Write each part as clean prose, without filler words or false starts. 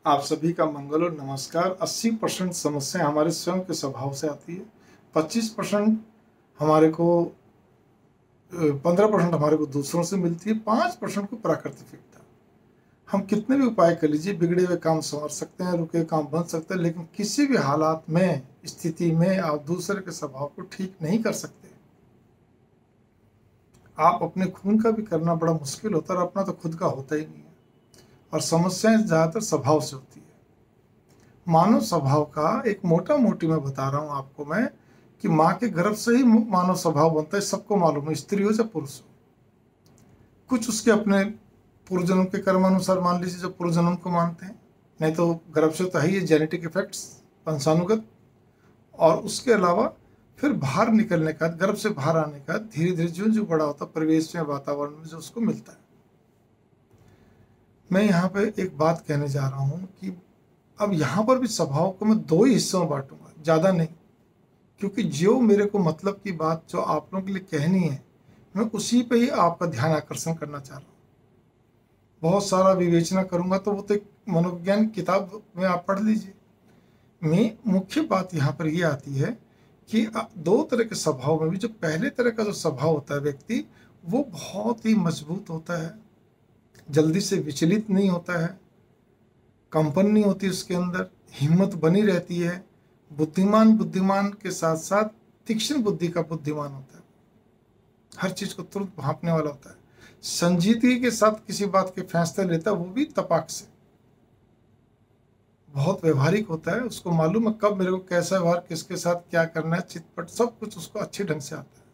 आप सभी का मंगल और नमस्कार। 80% समस्या हमारे स्वयं के स्वभाव से आती है। 25% हमारे को 15% हमारे को दूसरों से मिलती है, 5% को प्राकृतिक विपदा। हम कितने भी उपाय कर लीजिए, बिगड़े हुए काम संवर सकते हैं, रुके हुए काम बन सकते हैं, लेकिन किसी भी हालात में, स्थिति में आप दूसरे के स्वभाव को ठीक नहीं कर सकते। आप अपने खून का भी करना बड़ा मुश्किल होता है और अपना तो खुद का होता ही नहीं है। और समस्याएं ज़्यादातर स्वभाव से होती है। मानव स्वभाव का एक मोटा मोटी मैं बता रहा हूँ आपको मैं, कि माँ के गर्भ से ही मानव स्वभाव बनता है। सबको मालूम है, स्त्री हो या पुरुष हो। कुछ उसके अपने पूर्व जन्म के कर्मानुसार मान लीजिए, जो पूर्व जन्म को मानते हैं, नहीं तो गर्भ से तो है ही जेनेटिक इफेक्ट्स, वंशानुगत। और उसके अलावा फिर बाहर निकलने का, गर्भ से बाहर आने का, धीरे धीरे जो जो बड़ा होता है, परिवेश में, वातावरण में जो उसको मिलता है। मैं यहाँ पे एक बात कहने जा रहा हूँ कि अब यहाँ पर भी स्वभाव को मैं दो ही हिस्सों में बांटूंगा, ज़्यादा नहीं। क्योंकि जो मेरे को मतलब की बात जो आप लोगों के लिए कहनी है, मैं उसी पे ही आपका ध्यान आकर्षण करना चाह रहा हूँ। बहुत सारा विवेचना करूंगा तो वो तो एक मनोविज्ञान किताब में आप पढ़ लीजिए। मैं मुख्य बात यहाँ पर ये आती है कि दो तरह के स्वभाव में भी, जो पहले तरह का जो स्वभाव होता है व्यक्ति, वो बहुत ही मजबूत होता है, जल्दी से विचलित नहीं होता है, कंपन नहीं होती उसके अंदर, हिम्मत बनी रहती है, बुद्धिमान के साथ साथ तीक्ष्ण बुद्धि का बुद्धिमान होता है, हर चीज को तुरंत भांपने वाला होता है, संजीदगी के साथ किसी बात के फैसले लेता है, वो भी तपाक से। बहुत व्यवहारिक होता है, उसको मालूम है कब मेरे को कैसा व्यवहार, किसके साथ क्या करना है, चितपट सब कुछ उसको अच्छे ढंग से आता है।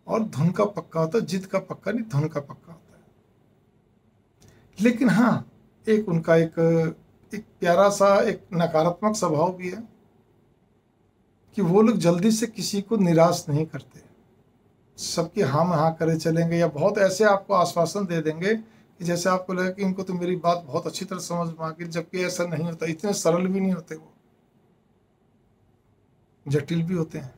और धुन का पक्का होता है, जिद का पक्का नहीं, धुन का पक्का होता है। लेकिन हाँ, एक उनका एक प्यारा सा एक नकारात्मक स्वभाव भी है कि वो लोग जल्दी से किसी को निराश नहीं करते। सबकी हाँ में हाँ करे चलेंगे, या बहुत ऐसे आपको आश्वासन दे देंगे कि जैसे आपको लगे कि इनको तो मेरी बात बहुत अच्छी तरह समझ में आ गई, जबकि ऐसा नहीं होता। इतने सरल भी नहीं होते, वो जटिल भी होते हैं।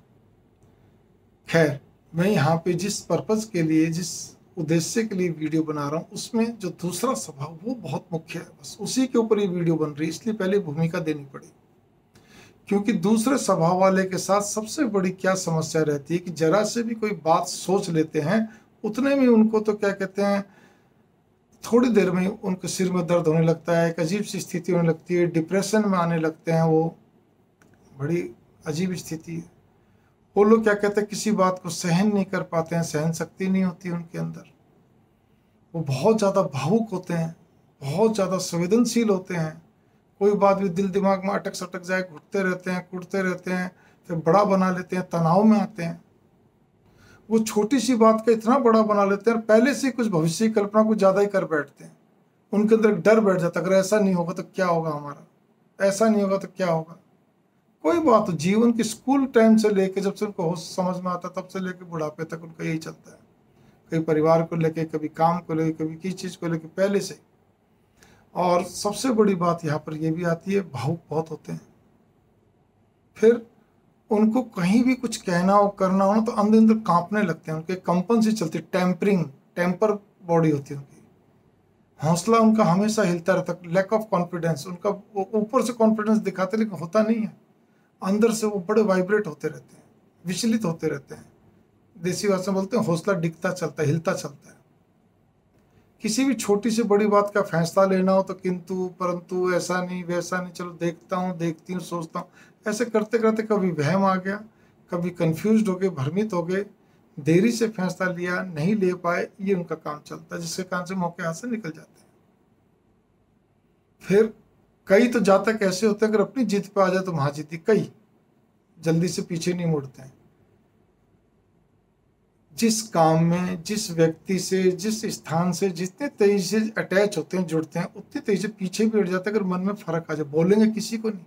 खैर, मैं यहाँ पे जिस पर्पज के लिए, जिस उद्देश्य के लिए वीडियो बना रहा हूँ, उसमें जो दूसरा स्वभाव वो बहुत मुख्य है। बस उसी के ऊपर ये वीडियो बन रही है, इसलिए पहले भूमिका देनी पड़ी। क्योंकि दूसरे स्वभाव वाले के साथ सबसे बड़ी क्या समस्या रहती है कि जरा से भी कोई बात सोच लेते हैं, उतने में उनको तो क्या कहते हैं, थोड़ी देर में उनके सिर में दर्द होने लगता है, एक अजीब सी स्थिति होने लगती है, डिप्रेशन में आने लगते हैं। वो बड़ी अजीब स्थिति है। वो लोग क्या कहते हैं, किसी बात को सहन नहीं कर पाते हैं, सहन शक्ति नहीं होती उनके अंदर। वो बहुत ज़्यादा भावुक होते हैं, बहुत ज़्यादा संवेदनशील होते हैं। कोई बात भी दिल दिमाग में अटक सटक जाए, घुटते रहते हैं, कुटते रहते हैं, फिर बड़ा बना लेते हैं, तनाव में आते हैं। वो छोटी सी बात का इतना बड़ा बना लेते हैं, पहले से कुछ भविष्य की कल्पना कुछ ज़्यादा ही कर बैठते हैं। उनके अंदर डर बैठ जाता है, अगर ऐसा नहीं होगा तो क्या होगा हमारा, ऐसा नहीं होगा तो क्या होगा। कोई बात, जीवन के स्कूल टाइम से लेके, जब से उनको होश समझ में आता तब से लेके बुढ़ापे तक उनका यही चलता है। कभी परिवार को लेके, कभी काम को लेके, कभी किसी चीज़ को लेके, पहले से। और सबसे बड़ी बात यहाँ पर यह भी आती है, भावुक बहुत होते हैं। फिर उनको कहीं भी कुछ कहना हो, करना हो ना, तो अंदर अंदर कांपने लगते हैं, उनके कंपन से चलती, टेम्पर बॉडी होती है उनकी। हौसला उनका हमेशा हिलता रहता है, लैक ऑफ कॉन्फिडेंस उनका। वो ऊपर से कॉन्फिडेंस दिखाते लेकिन होता नहीं है, अंदर से वो बड़े वाइब्रेट होते रहते हैं, विचलित होते रहते हैं। देसी भाषा में बोलते हैं, हौसला डिगता चलता है, हिलता चलता है। किसी भी छोटी से बड़ी बात का फैसला लेना हो तो किंतु परंतु, ऐसा नहीं वैसा नहीं, चलो देखता हूँ, देखती हूँ, सोचता हूँ, ऐसे करते करते कभी वहम आ गया, कभी कंफ्यूज हो गए, भ्रमित हो गए, देरी से फैसला लिया, नहीं ले पाए, ये उनका काम चलता है, जिसके कारण से मौके हाथ से निकल जाते हैं। फिर कई तो जातक ऐसे होते हैं, अगर अपनी जिद पे आ जाए तो महाजीती, कई जल्दी से पीछे नहीं मुड़ते हैं। जिस काम में, जिस व्यक्ति से, जिस स्थान से जितने तेजी से अटैच होते हैं, जुड़ते हैं, उतनी तेजी से पीछे भी हट जाते हैं। अगर मन में फर्क आ जाए, बोलेंगे किसी को नहीं,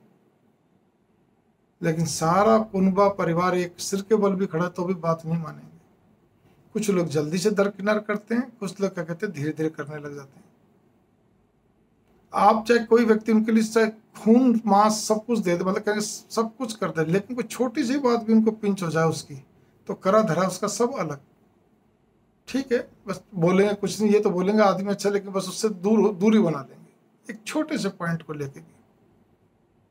लेकिन सारा कुनबा परिवार एक सिर के बल भी खड़ा तो भी बात नहीं मानेंगे। कुछ लोग जल्दी से दरकिनार करते हैं, कुछ लोग क्या कहते हैं, धीरे धीरे करने लग जाते हैं। आप चाहे कोई व्यक्ति उनके लिए चाहे खून मांस सब कुछ दे दे, मतलब कहेंगे सब कुछ कर दे, लेकिन कोई छोटी सी बात भी उनको पिंच हो जाए उसकी, तो करा धरा उसका सब अलग। ठीक है, बस बोलेंगे कुछ नहीं, ये तो बोलेंगे आदमी अच्छा, लेकिन बस उससे दूरी बना लेंगे, एक छोटे से पॉइंट को लेके भी,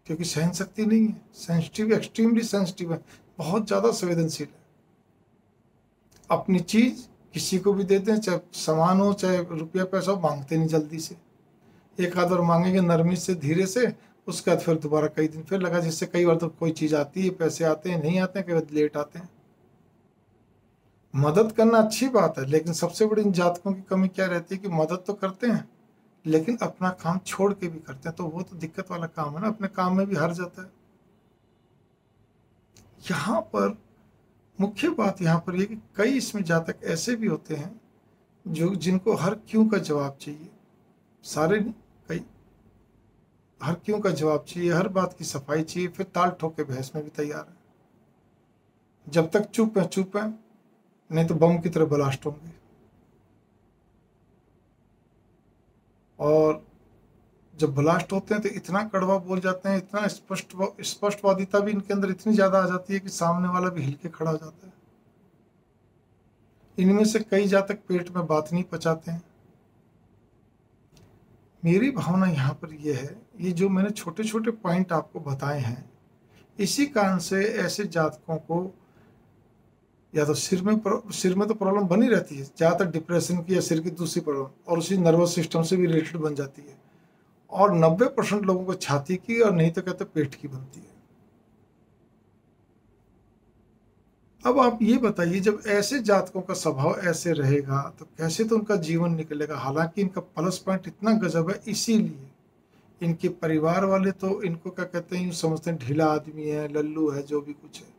क्योंकि सहन शक्ति नहीं है, सेंसिटिव, एक्सट्रीमली सेंसिटिव है, बहुत ज़्यादा संवेदनशील है। अपनी चीज़ किसी को भी देते हैं, चाहे सामान हो चाहे रुपया पैसा हो, मांगते नहीं जल्दी से। एक आध बार मांगेंगे नरमी से, धीरे से, उसके बाद फिर दोबारा कई दिन फिर लगा, जिससे कई बार तो कोई चीज़ आती है, पैसे आते हैं, नहीं आते हैं, कई बार लेट आते हैं। मदद करना अच्छी बात है, लेकिन सबसे बड़ी इन जातकों की कमी क्या रहती है कि मदद तो करते हैं लेकिन अपना काम छोड़ के भी करते हैं, तो वो तो दिक्कत वाला काम है ना, अपने काम में भी हार जाता है। यहाँ पर मुख्य बात यहाँ पर ये कि कई इसमें जातक ऐसे भी होते हैं जो जिनको हर क्यों का जवाब चाहिए, सारे नहीं, कई हर क्यों का जवाब चाहिए, हर बात की सफाई चाहिए, फिर ताल ठोक के बहस में भी तैयार है। जब तक चुप है चुप है, नहीं तो बम की तरह ब्लास्ट होंगे। और जब ब्लास्ट होते हैं तो इतना कड़वा बोल जाते हैं, इतना स्पष्टवादिता भी इनके अंदर इतनी ज्यादा आ जाती है कि सामने वाला भी हिल के खड़ा हो जाता है। इनमें से कई जातक पेट में बात नहीं पचाते हैं। मेरी भावना यहाँ पर यह है, ये जो मैंने छोटे छोटे पॉइंट आपको बताए हैं, इसी कारण से ऐसे जातकों को या तो सिर में तो प्रॉब्लम बनी रहती है, ज़्यादातर डिप्रेशन की या सिर की दूसरी प्रॉब्लम, और उसी नर्वस सिस्टम से भी रिलेटेड बन जाती है। और 90% लोगों को छाती की, और नहीं तो कहते पेट की बनती है। अब आप ये बताइए, जब ऐसे जातकों का स्वभाव ऐसे रहेगा तो कैसे तो उनका जीवन निकलेगा। हालांकि इनका प्लस पॉइंट इतना गजब है, इसीलिए इनके परिवार वाले तो इनको क्या कहते हैं, यूँ समझते हैं ढीला आदमी है, लल्लू है, जो भी कुछ है।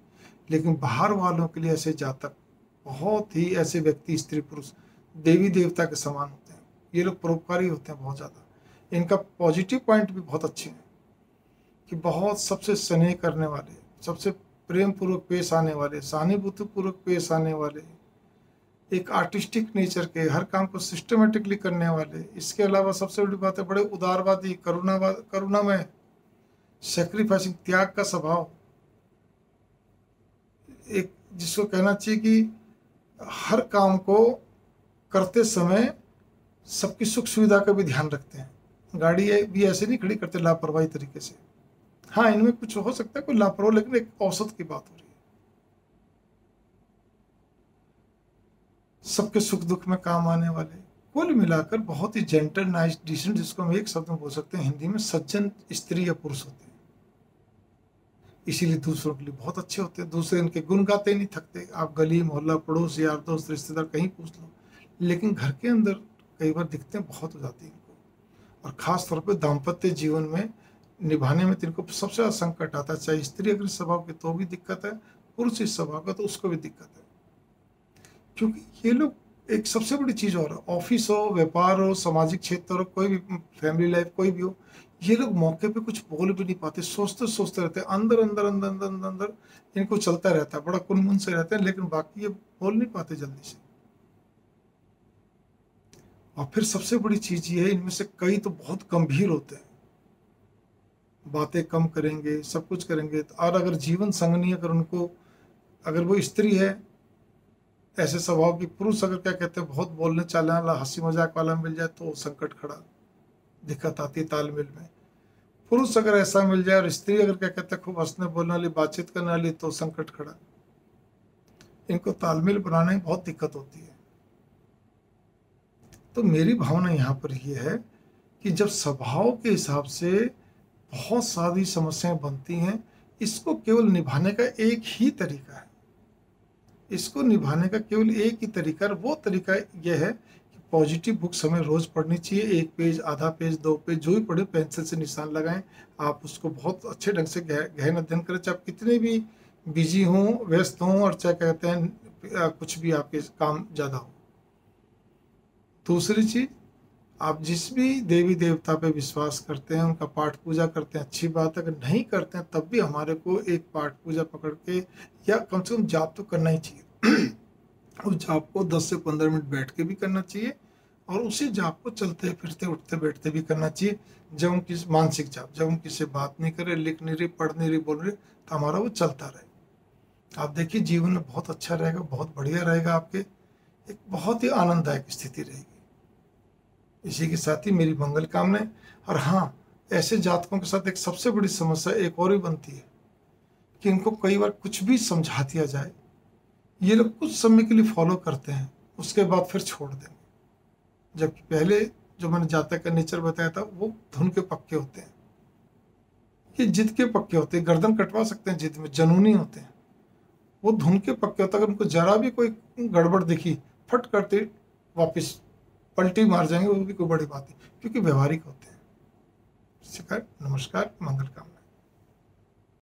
लेकिन बाहर वालों के लिए ऐसे जातक बहुत ही, ऐसे व्यक्ति स्त्री पुरुष देवी देवता के समान होते हैं। ये लोग परोपकारी होते हैं बहुत ज़्यादा। इनका पॉजिटिव पॉइंट भी बहुत अच्छे हैं कि बहुत सबसे स्नेह करने वाले, सबसे प्रेम पूर्वक पेश आने वाले, सहानुभूति पूर्वक पेश आने वाले, एक आर्टिस्टिक नेचर के, हर काम को सिस्टमेटिकली करने वाले। इसके अलावा सबसे बड़ी बात है बड़े उदारवादी, करुणामय, सेक्रीफाइसिंग, त्याग का स्वभाव। एक जिसको कहना चाहिए कि हर काम को करते समय सबकी सुख सुविधा का भी ध्यान रखते हैं। गाड़ी भी ऐसे नहीं खड़ी करते लापरवाही तरीके से। हाँ, इनमें कुछ हो सकता है कोई लापरवाही, लेकिन एक औसत की बात हो रही है। सबके सुख दुख में काम आने वाले, कुल मिलाकर बहुत ही जेंटल, नाइस, डिसेंट, जिसको हम एक शब्द में बोल सकते हैं हिंदी में, सज्जन स्त्री या पुरुष होते हैं। इसीलिए दूसरों के लिए बहुत अच्छे होते हैं। दूसरे इनके गुण गाते नहीं थकते। आप गली मोहल्ला पड़ोस यार दोस्त रिश्तेदार कहीं पूछ लो, लेकिन घर के अंदर कई बार दिखते हैं बहुत हो जाती है इनको। और ख़ास तौर पे दाम्पत्य जीवन में निभाने में तो इनको सबसे ज़्यादा संकट आता है। चाहे स्त्री अगर स्वभाव की तो भी दिक्कत है, पुरुष इस स्वभाव का तो उसको भी दिक्कत है। क्योंकि ये लोग, एक सबसे बड़ी चीज़ और है, ऑफिस हो, व्यापार हो, सामाजिक क्षेत्र हो, कोई भी फैमिली लाइफ कोई भी हो, ये लोग मौके पे कुछ बोल भी नहीं पाते, सोचते सोचते रहते हैं, अंदर अंदर अंदर अंदर अंदर अंदर इनको चलता रहता है, बड़ा कुनमुन से रहते हैं, लेकिन बाकी ये बोल नहीं पाते जल्दी से। और फिर सबसे बड़ी चीज़ ये है, इनमें से कई तो बहुत गंभीर होते हैं, बातें कम करेंगे, सब कुछ करेंगे। और अगर जीवन संगनी अगर उनको, अगर वो स्त्री है ऐसे स्वभाव की, पुरुष अगर क्या कहते हैं बहुत बोलने चालने वाला, हंसी मजाक वाला मिल जाए तो संकट खड़ा, दिक्कत आती है तालमेल में। पुरुष अगर ऐसा मिल जाए और स्त्री अगर क्या कहते हैं खूब हंसने बोलने वाली, बातचीत करने वाली, तो संकट खड़ा। इनको तालमेल बनाने में बहुत दिक्कत होती है। तो मेरी भावना यहाँ पर यह है कि जब स्वभाव के हिसाब से बहुत सारी समस्याएं बनती हैं, इसको केवल निभाने का एक ही तरीका है। इसको निभाने का केवल एक ही तरीका है, वो तरीका यह है कि पॉजिटिव बुक्स हमें रोज पढ़नी चाहिए। 1 पेज, आधा पेज, 2 पेज, जो भी पढ़े, पेंसिल से निशान लगाएं। आप उसको बहुत अच्छे ढंग से गहन अध्ययन करें, चाहे आप कितने भी बिजी हों, व्यस्त हों, और चाहे कहते हैं कुछ भी आपके काम ज़्यादा हो। दूसरी चीज़, आप जिस भी देवी देवता पे विश्वास करते हैं, उनका पाठ पूजा करते हैं, अच्छी बात है। अगर नहीं करते हैं तब भी हमारे को एक पाठ पूजा पकड़ के, या कम से कम जाप तो करना ही चाहिए। उस जाप को 10 से 15 मिनट बैठ के भी करना चाहिए, और उसी जाप को चलते फिरते उठते बैठते भी करना चाहिए। जब हम किसी मानसिक जाप, जब हम किसी से बात नहीं करें, लिख नहीं रही, पढ़ नहीं रही, बोल रहे, तो हमारा वो चलता रहे। आप देखिए जीवन में बहुत अच्छा रहेगा, बहुत बढ़िया रहेगा, आपके एक बहुत ही आनंददायक स्थिति रहेगी। इसी के साथ ही मेरी मंगल कामनाएं। और हाँ, ऐसे जातकों के साथ एक सबसे बड़ी समस्या एक और भी बनती है कि इनको कई बार कुछ भी समझा दिया जाए, ये लोग कुछ समय के लिए फॉलो करते हैं, उसके बाद फिर छोड़ देंगे। जबकि पहले जो मैंने जातक का नेचर बताया था वो धुन के पक्के होते हैं, ये जिद के पक्के होते हैं, गर्दन कटवा सकते हैं जिद में, जनूनी होते हैं। वो धुन के पक्के होते हैं, अगर उनको जरा भी कोई गड़बड़ दिखी फट करते वापस पलटी मार जाएंगे, वो भी कोई बड़ी बात नहीं, क्योंकि व्यवहारिक होते हैं। नमस्कार, मंगल कामना।